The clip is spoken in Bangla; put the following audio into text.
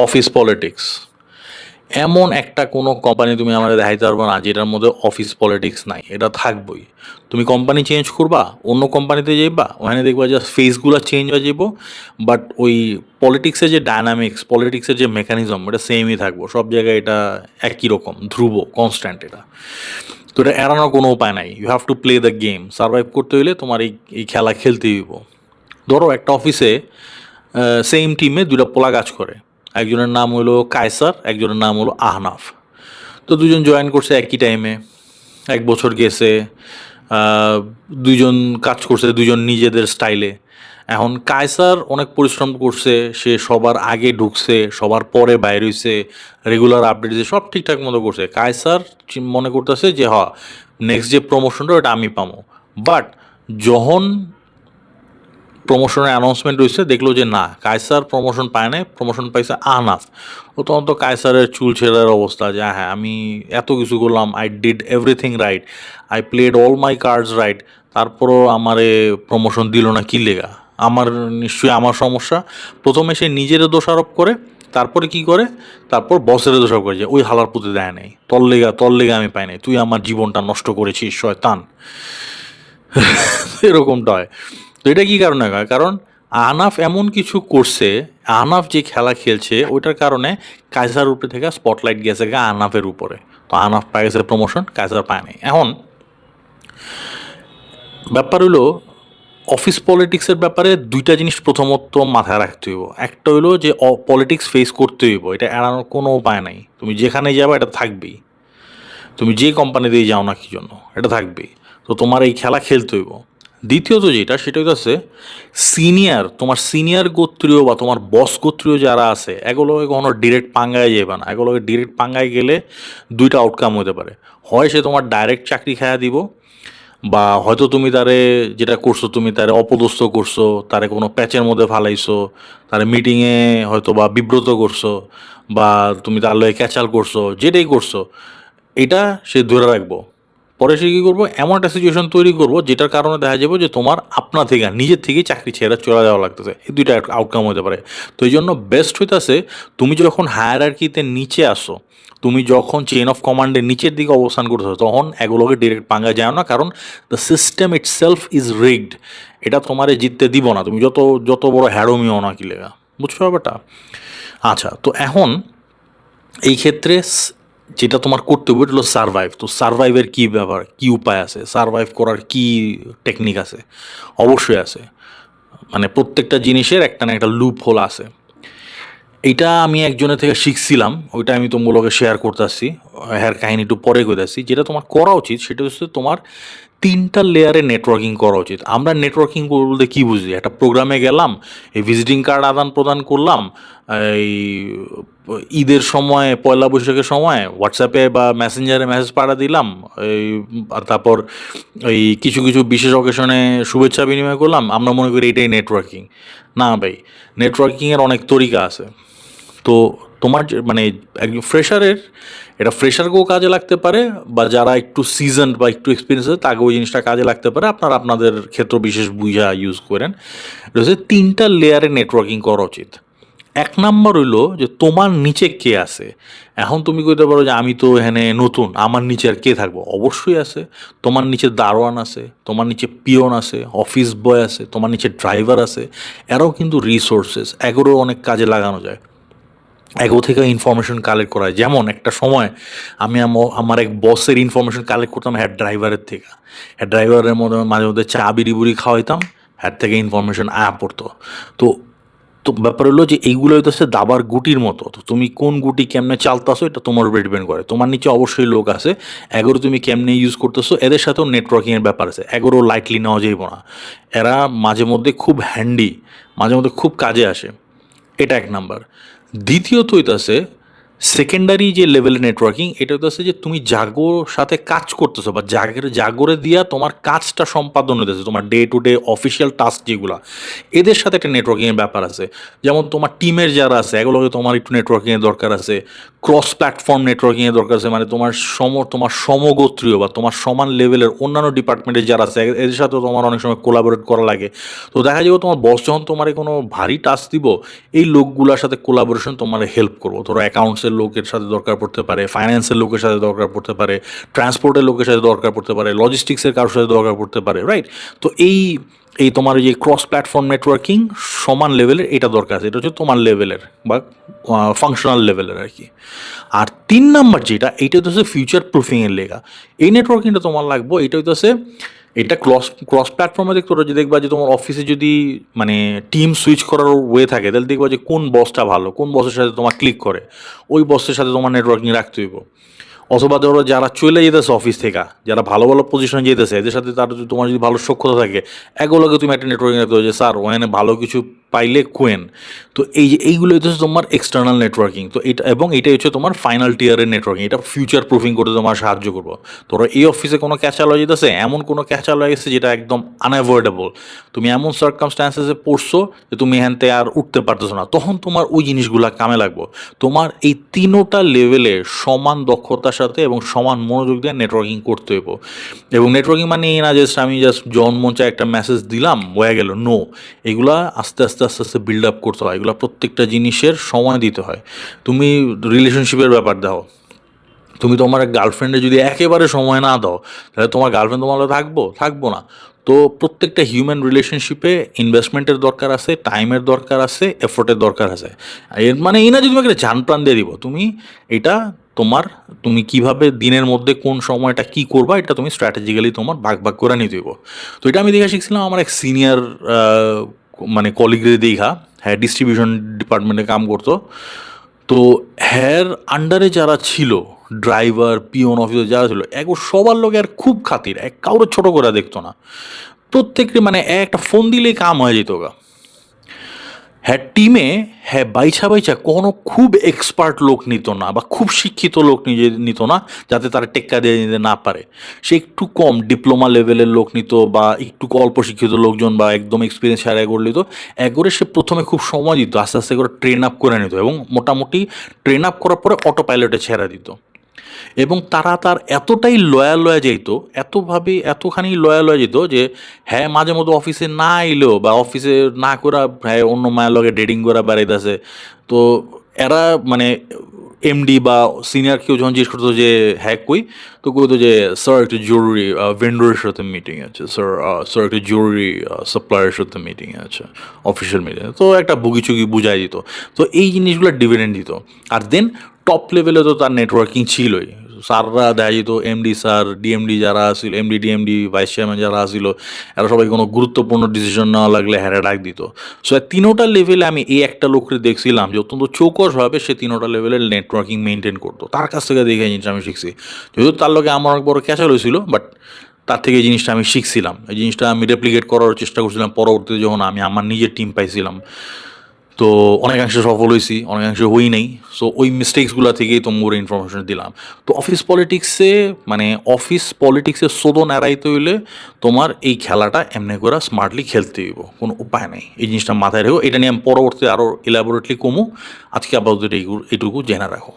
অফিস পলিটিক্স এমন একটা কোনো কোম্পানি তুমি আমার দেখাইতে পারবে না যেটার মধ্যে অফিস পলিটিক্স নাই, এটা থাকবই। তুমি কোম্পানি চেঞ্জ করবা, অন্য কোম্পানিতে যাইবা, ওখানে দেখবা জাস্ট ফেসগুলো চেঞ্জ হয়ে যাবো, বাট ওই পলিটিক্সের যে ডায়নামিক্স, পলিটিক্সের যে মেকানিজম, এটা সেমই থাকবো সব জায়গায়, এটা একই রকম ধ্রুব কনস্ট্যান্ট এটা। তো এটা এড়ানোর কোনো উপায় নাই, you have to play the game. Survive করতে হইলে তোমার এই খেলা খেলতেই হইব। ধরো একটা অফিসে সেম টিমে দুইটা পোলা কাজ করে, একজনের নাম হলো কায়সার, একজনের নাম হলো আহনাফ। তো দুজন জয়েন করছে একই টাইমে, 1 বছর গেছে, দুইজন কাজ করছে দুজন নিজেদের স্টাইলে। এখন কায়সার অনেক পরিশ্রম করছে, সে সবার আগে ঢুকছে, সবার পরে বাইর হইছে, রেগুলার আপডেট দিচ্ছে, সব ঠিকঠাক মতো করছে। কায়সার মনে করতেছে যে নেক্সট যে প্রমোশনটা ওটা আমি পাবো। বাট যখন প্রমোশনের অ্যানাউন্সমেন্ট হয়েছে, দেখলো যে না, কায়সার প্রমোশন পায় নাই, প্রমোশন পাইছে আহনাফ। ও তখন তো কায়সারের চুল ছেঁড়ার অবস্থা, যে হ্যাঁ আমি এত কিছু করলাম, I did everything right, I played all my cards right, তারপরও আমারে প্রমোশন দিল না, কী লেগা? আমার নিশ্চয়ই আমার সমস্যা। প্রথমে সে নিজের দোষারোপ করে, তারপরে কি করে, তারপর বসের দোষারোপ করে যে ওই হালার পুঁতে দেয় নাই, তোর লেগা আমি পাই নাই, তুই আমার জীবনটা নষ্ট করেছিস শয়তান। এরকমটা হয়। তো এটা কী কারণে হয়? কারণ আহনাফ এমন কিছু করছে, আহনাফ যে খেলা খেলছে ওইটার কারণে কায়সার উপরে থেকে স্পটলাইট গেছে আহনাফের উপরে। তো আহনাফ পায় গেছে প্রমোশন, কায়সার পায় নাই। এখন ব্যাপার হইলো, অফিস পলিটিক্সের ব্যাপারে দুইটা জিনিস প্রথমত মাথায় রাখতে হইব। একটা হইলো যে পলিটিক্স ফেস করতে হইব, এটা এড়ানোর কোনো উপায় নাই। তুমি যেখানে যাবে এটা থাকবেই, তুমি যে কোম্পানিতেই যাও না কি জন্য, এটা থাকবেই। তো তোমার এই খেলা খেলতে হইব। দ্বিতীয়ত যেটা, সেটা হচ্ছে তোমার সিনিয়র গোত্রীয় বা তোমার বস গোত্রীয় যারা আছে, এগুলোকে কখনো ডিরেক্ট পাঙ্গায় যাবে না। এগুলোকে ডিরেক্ট পাঙ্গায় গেলে দুইটা আউটকাম হতে পারে। হয় সে তোমার ডাইরেক্ট চাকরি খায়া দিব, বা হয়তো তুমি তারে যেটা করছো, তুমি তারে অপদস্থ করছো, তারে কোনো প্যাচের মধ্যে ফালাইছো, তারে মিটিংয়ে হয়তো বা বিব্রত করছো, বা তুমি তার লয়ে ক্যাচাল করছো, যেটাই করছো, এটা সে ধরে রাখবো। পরে সে কী করবো, এমন একটা সিচুয়েশন তৈরি করবো যেটার কারণে দেখা যাবে যে তোমার আপনা থেকে নিজের থেকেই চাকরি ছেড়ে চলে যাওয়া লাগতেছে। এই দুইটা আউটকাম হতে পারে। তো এই জন্য বেস্ট হইতেছে তুমি যখন হায়ারার্কিতে নিচে আসো, তুমি যখন চেইন অফ কমান্ডের নিচের দিকে অবস্থান করতেছো, তখন এগুলোকে ডিরেক্ট পাঙ্গা যায় না, কারণ the system itself is rigged. এটা তোমারে জিততে দিব না, তুমি যত যত বড় হ্যারোমিও না কি লেগা। বুঝছো ব্যাপারটা? আচ্ছা, তো এখন এই ক্ষেত্রে যেটা তোমার করতে হবে, এটা হলো সারভাইভ। তো সারভাইভের কী ব্যাপার, কী উপায় আছে, সারভাইভ করার কী টেকনিক আছে? অবশ্যই আছে। মানে প্রত্যেকটা জিনিসের একটা না একটা লুপ হোল আছে। এইটা আমি একজনের থেকে শিখছিলাম, ওইটা আমি তোমাগুলোকে শেয়ার করতেছি। হ্যার কাহিনী একটু পরে কইতাছি। যেটা তোমার করা উচিত সেটা হচ্ছে তোমার 3টা লেয়ারে নেটওয়ার্কিং করা উচিত। আমরা নেটওয়ার্কিং বলতে কী বুঝি? একটা প্রোগ্রামে গেলাম, এই ভিজিটিং কার্ড আদান প্রদান করলাম, এই ঈদের সময়, পয়লা বৈশাখের সময় হোয়াটসঅ্যাপে বা মেসেঞ্জারে মেসেজ পাঠা দিলাম, এই আর তারপর এই কিছু কিছু বিশেষ অকেশনে শুভেচ্ছা বিনিময় করলাম, আমরা মনে করি এটাই নেটওয়ার্কিং। না ভাই, নেটওয়ার্কিংয়ের অনেক তরিকা আছে। তো তোমার মানে একজন ফ্রেশারের, এটা ফ্রেশারকেও কাজে লাগতে পারে, বা যারা একটু সিজনড বা একটু এক্সপিরিয়েন্স আছে তাকে ওই জিনিসটা কাজে লাগতে পারে। আপনারা আপনাদের ক্ষেত্র বিশেষ বুঝা ইউজ করেন। এটা হচ্ছে 3টা লেয়ারে নেটওয়ার্কিং করা উচিত। 1 নম্বর হইলো যে তোমার নিচে কে আছে। এখন তুমি কইতে পারো যে আমি তো এখানে নতুন, আমার নিচে আর কে থাকবো? অবশ্যই আছে। তোমার নিচে দারোয়ান আছে, তোমার নিচে পিয়ন আছে, অফিস বয় আছে, তোমার নিচে ড্রাইভার আছে। এরাও কিন্তু রিসোর্সেস, এগুলো অনেক কাজে লাগানো যায়। এগো থেকে ইনফরমেশন কালেক্ট করা হয়। যেমন একটা সময় আমি আমার এক বসের ইনফরমেশন কালেক্ট করতাম হেড ড্রাইভারের থেকে। হেড ড্রাইভারের মধ্যে মাঝে মধ্যে চা বিড়ি খাওয়াইতাম, হেড থেকে ইনফরমেশন আয়া পড়তো। তো তো ব্যাপার হলো যে এইগুলো হইতেছে দাবার গুটির মতো। তো তুমি কোন গুটি কেমনে চালতাছো এটা তোমার উপরে ডিপেন্ড করে। তোমার নিচে অবশ্যই লোক আছে, এগুলো তুমি কেমনে ইউজ করতেছো, এদের সাথেও নেটওয়ার্কিংয়ের ব্যাপার আছে। এগুলো লাইটলি নেওয়া যাইব না। এরা মাঝে মধ্যে খুব হ্যান্ডি, মাঝে মধ্যে খুব কাজে আসে। এটা 1 নাম্বার। দ্বিতীয়ত হইতাছে সেকেন্ডারি যে লেভেলের নেটওয়ার্কিং, এটা হইতাছে যে তুমি জাগোর সাথে কাজ করতেছো, বা জাগরে দিয়া তোমার কাজটা সম্পাদন হইতেছে, তোমার day to day official task যেগুলা, এদের সাথে একটা নেটওয়ার্কিংয়ের ব্যাপার আছে। যেমন তোমার টিমের যারা আছে, এগুলোকে তোমার একটু নেটওয়ার্কিংয়ের দরকার আছে। ক্রস প্ল্যাটফর্ম নেটওয়ার্কিংয়ের দরকার আছে, মানে তোমার সমগোত্রীয় বা তোমার সমান লেভেলের অন্যান্য ডিপার্টমেন্টে যারা আছে এদের সাথেও তোমার অনেক সময় কোলাবোরেট করা লাগে। তো দেখা যাবে তোমার বস যখন তোমার কোনো ভারী টাস্ক দিব, এই লোকগুলোর সাথে কোলাবোরেশন তোমার হেল্প করবো। ধরো অ্যাকাউন্টসের লোকের সাথে দরকার পড়তে পারে, ফাইন্যান্সের লোকের সাথে দরকার পড়তে পারে, ট্রান্সপোর্টের লোকের সাথে দরকার পড়তে পারে, লজিস্টিক্সের কারোর সাথে দরকার পড়তে পারে, রাইট? তো এই এই তোমার যে ক্রস প্ল্যাটফর্ম নেটওয়ার্কিং সমান লেভেলের এটা দরকার আছে, এটা হচ্ছে তোমার লেভেলের বা ফাংশনাল লেভেলের আর কি। আর 3 নাম্বার যেটা, এইটা হচ্ছে ফিউচার প্রুফিংয়ের লেগা এই নেটওয়ার্কিংটা তোমার লাগবে। এটা হইতেছে এটা ক্রস প্ল্যাটফর্মে দেখতে পারো যে দেখবা যে তোমার অফিসে যদি মানে টিম সুইচ করার ওয়ে থাকে, তাহলে দেখবা যে কোন বসটা ভালো, কোন বসের সাথে তোমার ক্লিক করে, ওই বসের সাথে তোমার নেটওয়ার্কিং রাখতে হইব। অথবা ধরো যারা চলে যেতেছে অফিস থেকে, যারা ভালো ভালো পজিশনে যেতেছে, এদের সাথে তার যদি তোমার যদি ভালো সখ্যতা থাকে, এগুলোকে তুমি একটা নেটওয়ার্কিং রাখতে হবে যে স্যার ওখানে ভালো কিছু পাইলে কোয়েন। তো এই যে এইগুলো হচ্ছে তোমার এক্সটার্নাল নেটওয়ার্কিং। তো এটা এবং এটাই হচ্ছে তোমার ফাইনাল টিয়ারের নেটওয়ার্কিং, এটা ফিউচার প্রুফিং করতে তোমার সাহায্য করবো। ধরো এই অফিসে কোনো ক্যাচাল হয়ে যেতেছে, এমন কোনো ক্যাচাল হয়ে গেছে যেটা একদম আনঅ্যাভয়েডেবল, তুমি এমন সার্কামস্ট্যান্সেসে পড়ছো যে তুমি এখান থেকে আর উঠতে পারতেছো না, তখন তোমার ওই জিনিসগুলো কামে লাগবো। তোমার এই তিনোটা লেভেলে সমান দক্ষতার সাথে এবং সমান মনোযোগ দিয়ে নেটওয়ার্কিং করতে হইব। এবং নেটওয়ার্কিং মানে এই না জাস্ট আমি জাস্ট জন্মঞ্চে একটা মেসেজ দিলাম হয়ে গেল, নো। এগুলা আস্তে আস্তে আস্তে আস্তে বিল্ড আপ করতে হয়, এগুলো প্রত্যেকটা জিনিসের সময় দিতে হয়। তুমি রিলেশনশিপের ব্যাপার দাও, তুমি তোমার গার্লফ্রেন্ডে যদি একেবারে সময় না দাও, তাহলে তোমার গার্লফ্রেন্ড তোমার থাকবো না। তো প্রত্যেকটা হিউম্যান রিলেশনশিপে ইনভেস্টমেন্টের দরকার আছে, টাইমের দরকার আছে, এফোর্টের দরকার আছে। এর মানে এই না যে তোমাকে জান প্রাণ দিয়ে দিব, এটা তুমি কিভাবে দিনের মধ্যে কোন সময়টা কি করবা, এটা তুমি স্ট্র্যাটেজিক্যালি তোমার ভাগ করে নিতে দিব। তো এটা আমি দেখে শিখছিলাম আমার এক সিনিয়র মানে কলিগদের দেখা, হ্যাঁ ডিস্ট্রিবিউশন ডিপার্টমেন্টে কাম করতো। তো হ্যার আন্ডারে যারা ছিল, ড্রাইভার, পিওন, অফিসার যারা ছিল, সবার লোক আর খুব খাতির, কারোর ছোট করে দেখতো না। প্রত্যেককে মানে একটা ফোন দিলেই কাম হয়ে যেত গা। হ্যাঁ টিমে হ্যাঁ বাইছা বাইছা কোনো খুব এক্সপার্ট লোক নিত না বা খুব শিক্ষিত লোক নিত না, যাতে তারা টেক্কা দিয়ে নিতে না পারে। সে একটু কম ডিপ্লোমা লেভেলের লোক নিত বা একটু অল্প শিক্ষিত লোকজন বা একদম এক্সপিরিয়েন্স হারা করে নিত। একবারে সে প্রথমে খুব সময় দিত, আস্তে আস্তে করে ট্রেন আপ করে নিত এবং মোটামুটি ট্রেন আপ করার পরে অটো পাইলটে ছেড়ে দিত। এবং তার এতটাই লয়াল হয়ে যেত, এতখানি লয়াল হয়ে যেত যে হ্যাঁ মাঝে মধ্যে অফিসে না এলেও বা অফিসে না করা হ্যাঁ অন্য মায়ের লগে ডেটিং করা বেড়াইতেছে। তো এরা মানে এমডি বা সিনিয়র কেউ যখন জিজ্ঞেস করতো যে হ্যাঁ কই, তো কইতো যে স্যার একটু জরুরি ভেন্ডরের সাথে মিটিং আছে, স্যার একটু জরুরি সাপ্লায়ারের সাথে মিটিং আছে, অফিসিয়াল মিটিং। তো একটা বুগিচুগি বুঝাই দিত। তো এই জিনিসগুলো ডিভিডেন্ড দিত। আর দেন টপ লেভেলে তো তার নেটওয়ার্কিং ছিলই, স্যাররা দেখা যেত, এমডি স্যার, ডিএমডি যারা আসছিল, এমডি ডিএমডি ভাইস চেয়ারম্যান যারা আসছিল, এরা সবাই কোনো গুরুত্বপূর্ণ ডিসিশন নেওয়া লাগলে হ্যাঁ ডাক দিত। সো তিনোটা লেভেলে আমি এই একটা লোককে দেখছিলাম যে অত্যন্ত চৌকসভাবে সে তিনোটা লেভেলের নেটওয়ার্কিং মেনটেন করতো। তার কাছ থেকে দেখে এই জিনিসটা আমি শিখছি। যেহেতু তার লগে আমার অনেক বড় ক্যাচাল হয়েছিল, বাট তার থেকে এই জিনিসটা আমি শিখছিলাম, এই জিনিসটা আমি রেপ্লিকেট করার চেষ্টা করছিলাম পরবর্তীতে যখন আমি আমার নিজের টিম পাইছিলাম। তো অনেকাংশে সফল হয়েছি, অনেকাংশে হই নাই। সো ওই মিস্টেক্সগুলো থেকেই তোমার ইনফরমেশন দিলাম। তো অফিস পলিটিক্সে শোধন এড়াইতে হইলে তোমার এই খেলাটা এমনি করে স্মার্টলি খেলতে হইব, কোনো উপায় নেই। এই জিনিসটা মাথায় রেখো, এটা নিয়ে আমি পরবর্তীতে আরও ইলাবোরেটলি কমু। আজকে আপাতত এইটুকু জেনে রাখো।